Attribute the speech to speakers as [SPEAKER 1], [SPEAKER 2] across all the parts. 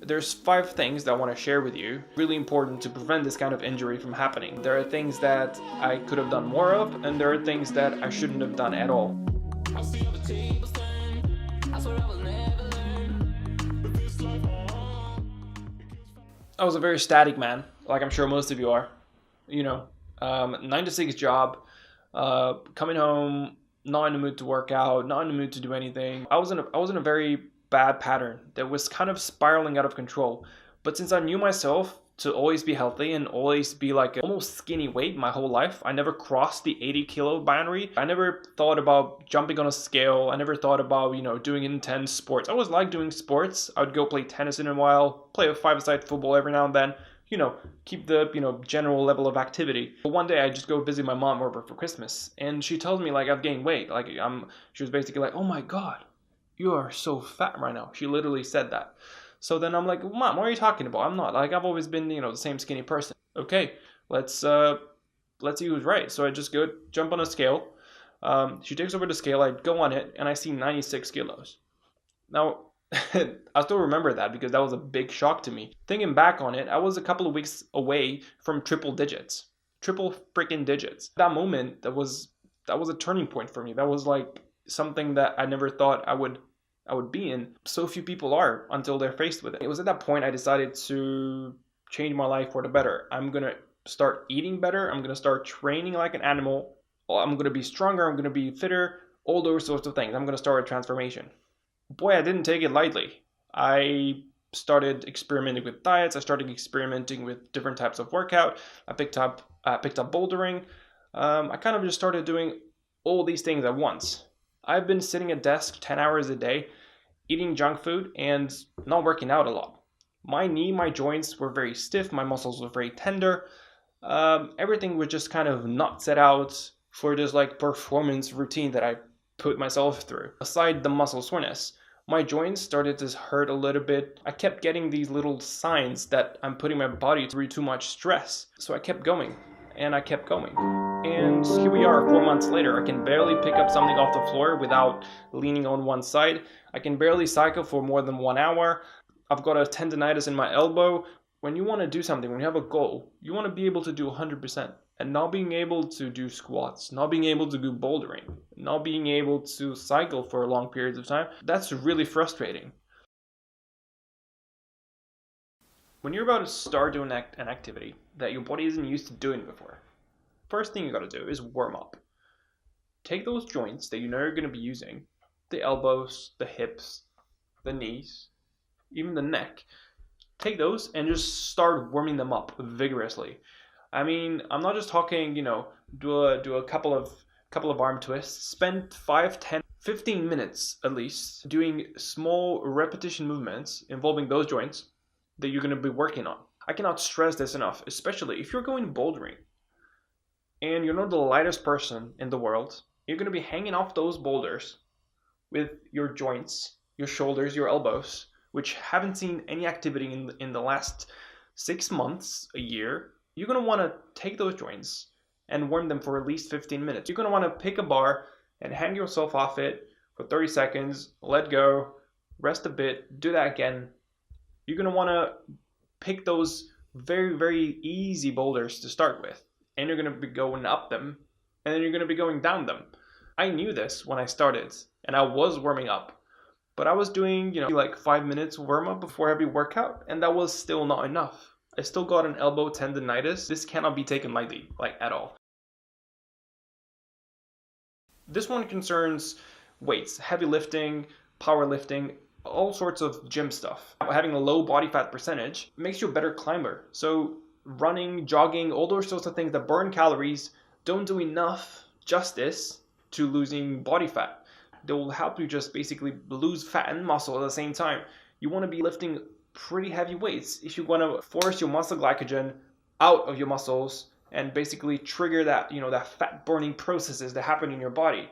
[SPEAKER 1] There's 5 things that I want to share with you, really important to prevent this kind of injury from happening. There are things that I could have done more of, and there are things that I shouldn't have done at all. I was a very static man, like I'm sure most of you are. You know, 9 to 6 job, coming home, not in the mood to work out, not in the mood to do anything. I was in a very bad pattern that was kind of spiraling out of control. But since I knew myself to always be healthy and always be like a almost skinny weight my whole life, I never crossed the 80 kilo boundary. I never thought about jumping on a scale. I never thought about, doing intense sports. I always liked doing sports. I would go play tennis in a while, play a five-a-side football every now and then, keep the, general level of activity. But one day I just go visit my mom over for Christmas, and she tells me like I've gained weight. She was basically like, "Oh my God, you are so fat right now." She literally said that. So then I'm like, "Mom, what are you talking about? I'm not. Like, I've always been, the same skinny person." Okay, let's see who's right. So I just go jump on a scale. She takes over the scale. I go on it, and I see 96 kilos. Now, I still remember that because that was a big shock to me. Thinking back on it, I was a couple of weeks away from triple digits. Triple freaking digits. That moment, that was a turning point for me. That was like something that I never thought I would be in. So few people are until they're faced with it. It was at that point I decided to change my life for the better. I'm going to start eating better. I'm going to start training like an animal. I'm going to be stronger. I'm going to be fitter. All those sorts of things. I'm going to start a transformation. Boy, I didn't take it lightly. I started experimenting with diets. I started experimenting with different types of workout. I picked up bouldering. I kind of just started doing all these things at once. I've been sitting at desk 10 hours a day, eating junk food and not working out a lot. My knee, my joints were very stiff. My muscles were very tender. Everything was just kind of not set out for this like performance routine that I put myself through. Aside the muscle soreness, my joints started to hurt a little bit. I kept getting these little signs that I'm putting my body through too much stress. So I kept going and I kept going. And here we are 4 months later. I can barely pick up something off the floor without leaning on one side. I can barely cycle for more than 1 hour. I've got a tendonitis in my elbow. When you want to do something, when you have a goal, you want to be able to do 100%. And not being able to do squats, not being able to do bouldering, not being able to cycle for long periods of time, that's really frustrating. When you're about to start doing an activity that your body isn't used to doing before, first thing you got to do is warm up. Take those joints that you know you're going to be using, the elbows, the hips, the knees, even the neck. Take those and just start warming them up vigorously. I mean, I'm not just talking, do a couple of arm twists. Spend 5, 10, 15 minutes at least doing small repetition movements involving those joints that you're going to be working on. I cannot stress this enough, especially if you're going bouldering and you're not the lightest person in the world. You're going to be hanging off those boulders with your joints, your shoulders, your elbows, which haven't seen any activity in the last 6 months, a year. You're going to want to take those joints and warm them for at least 15 minutes. You're going to want to pick a bar and hang yourself off it for 30 seconds, let go, rest a bit, do that again. You're going to want to pick those very, very easy boulders to start with, and you're going to be going up them, and then you're going to be going down them. I knew this when I started, and I was warming up, but I was doing, like 5 minutes warm up before every workout, and that was still not enough. I still got an elbow tendonitis. This cannot be taken lightly, like at all. This one concerns weights, heavy lifting, powerlifting, all sorts of gym stuff. Having a low body fat percentage makes you a better climber. So running, jogging, all those sorts of things that burn calories don't do enough justice to losing body fat. They will help you just basically lose fat and muscle at the same time. You want to be lifting pretty heavy weights if you want to force your muscle glycogen out of your muscles and basically trigger that, that fat burning processes that happen in your body.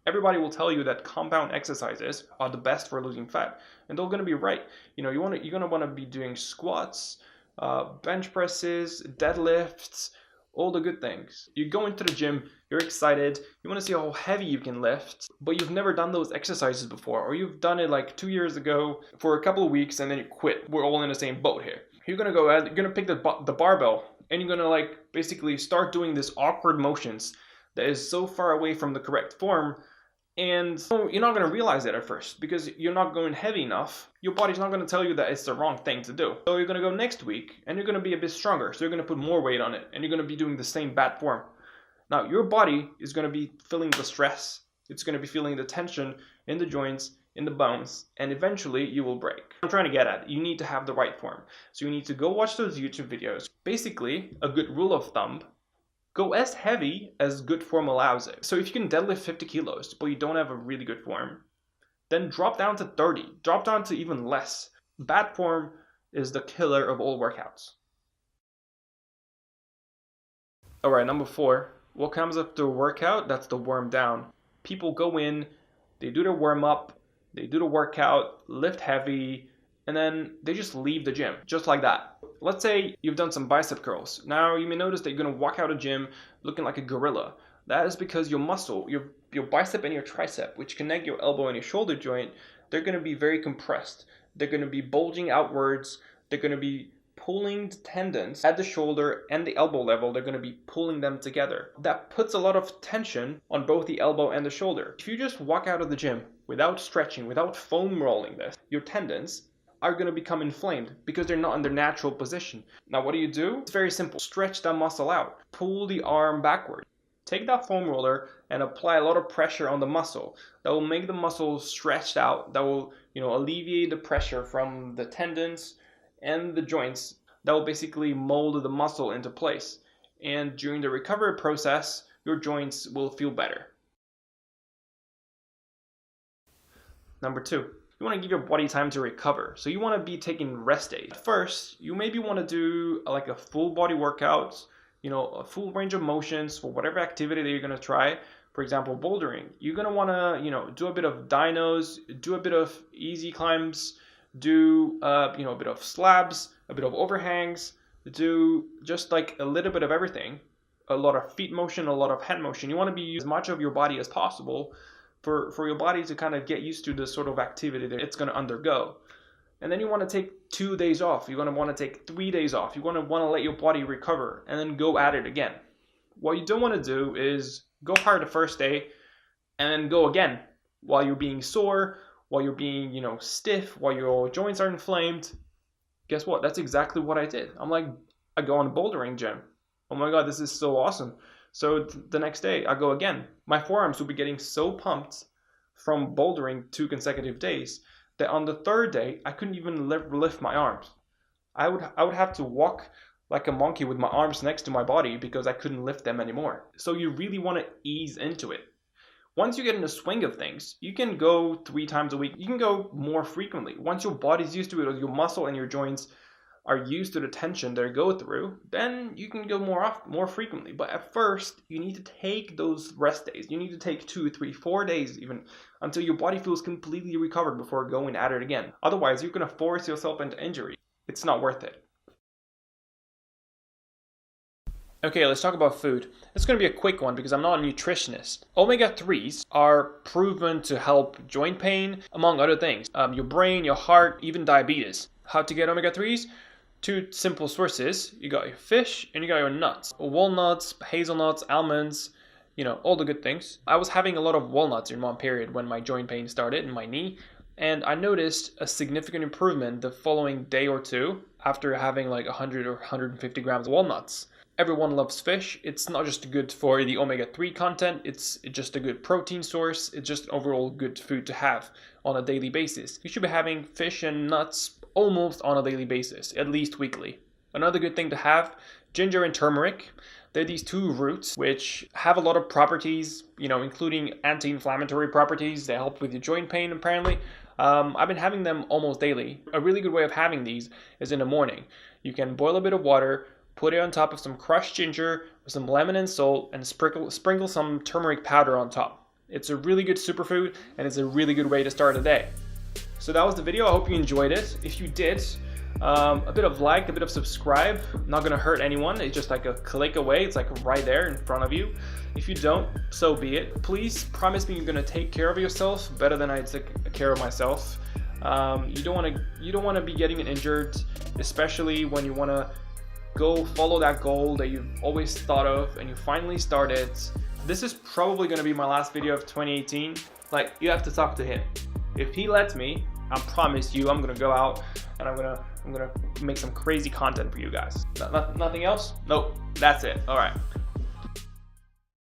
[SPEAKER 1] Everybody will tell you that compound exercises are the best for losing fat, and they're going to be right. You're going to want to be doing squats, bench presses, deadlifts, all the good things. You go into the gym, you're excited, you want to see how heavy you can lift, but you've never done those exercises before, or you've done it like 2 years ago for a couple of weeks and then you quit. We're all in the same boat here. You're gonna go ahead, you're gonna pick the barbell, and you're gonna like basically start doing this awkward motions that is so far away from the correct form. And you're not going to realize it at first because you're not going heavy enough. Your body's not going to tell you that it's the wrong thing to do. So you're going to go next week and you're going to be a bit stronger. So you're going to put more weight on it and you're going to be doing the same bad form. Now your body is going to be feeling the stress. It's going to be feeling the tension in the joints, in the bones, and eventually you will break. I'm trying to get at, you need to have the right form. So you need to go watch those YouTube videos. Basically, a good rule of thumb: go as heavy as good form allows it. So if you can deadlift 50 kilos, but you don't have a really good form, then drop down to 30, drop down to even less. Bad form is the killer of all workouts. All right, number 4, what comes after a workout? That's the warm down. People go in, they do their warm up, they do the workout, lift heavy, and then they just leave the gym, just like that. Let's say you've done some bicep curls. Now you may notice that you're gonna walk out of gym looking like a gorilla. That is because your muscle, your bicep and your tricep, which connect your elbow and your shoulder joint, they're gonna be very compressed. They're gonna be bulging outwards. They're gonna be pulling the tendons at the shoulder and the elbow level. They're gonna be pulling them together. That puts a lot of tension on both the elbow and the shoulder. If you just walk out of the gym without stretching, without foam rolling this, your tendons are going to become inflamed because they're not in their natural position. Now what do? It's very simple. Stretch that muscle out. Pull the arm backward. Take that foam roller and apply a lot of pressure on the muscle. That will make the muscle stretched out. That will, alleviate the pressure from the tendons and the joints. That will basically mold the muscle into place. And during the recovery process, your joints will feel better. Number 2. You want to give your body time to recover. So you want to be taking rest days. First, you maybe want to do like a full body workout, a full range of motions for whatever activity that you're going to try. For example, bouldering. You're going to want to, do a bit of dynos, do a bit of easy climbs, do, a bit of slabs, a bit of overhangs, do just like a little bit of everything. A lot of feet motion, a lot of hand motion. You want to be using as much of your body as possible for your body to kind of get used to the sort of activity that it's going to undergo. And then you want to take 2 days off. You're going to want to take 3 days off. You're going to want to let your body recover and then go at it again. What you don't want to do is go hard the first day and then go again while you're being sore, while you're being, stiff, while your joints are inflamed. Guess what? That's exactly what I did. I go on a bouldering gym. Oh my God, this is so awesome. So the next day I go again. My forearms will be getting so pumped from bouldering 2 consecutive days that on the 3rd day I couldn't even lift my arms. I would have to walk like a monkey with my arms next to my body because I couldn't lift them anymore. So you really want to ease into it. Once you get in the swing of things, you can go 3 times a week. You can go more frequently. Once your body's used to it, or your muscle and your joints are used to the tension they go through, then you can go more frequently. But at first, you need to take those rest days. You need to take 2, 3, 4 days even until your body feels completely recovered before going at it again. Otherwise, you're going to force yourself into injury. It's not worth it. Okay, let's talk about food. It's going to be a quick one because I'm not a nutritionist. Omega-3s are proven to help joint pain, among other things. Your brain, your heart, even diabetes. How to get omega-3s? 2 simple sources. You got your fish and you got your nuts. Walnuts, hazelnuts, almonds, all the good things. I was having a lot of walnuts in one period when my joint pain started in my knee, and I noticed a significant improvement the following day or 2 after having like 100 or 150 grams of walnuts. Everyone loves fish. It's not just good for the omega-3 content, it's just a good protein source. It's just overall good food to have on a daily basis. You should be having fish and nuts almost on a daily basis, at least weekly. Another good thing to have, ginger and turmeric. They're these 2 roots which have a lot of properties, including anti-inflammatory properties. They help with your joint pain apparently. I've been having them almost daily. A really good way of having these is in the morning. You can boil a bit of water, put it on top of some crushed ginger with some lemon and salt, and sprinkle some turmeric powder on top. It's a really good superfood and it's a really good way to start a day. So that was the video. I hope you enjoyed it. If you did, A bit of like, a bit of subscribe, not gonna hurt anyone. It's just like a click away. It's like right there in front of you. If you don't, so be it. Please promise me you're gonna take care of yourself better than I took care of myself. You don't want to be getting injured, especially when you want to go follow that goal that you've always thought of and you finally started. This is probably going to be my last video of 2018. Like, you have to talk to him. If he lets me, I promise you I'm going to go out and I'm going to make some crazy content for you guys. Nothing else? Nope, that's it. All right.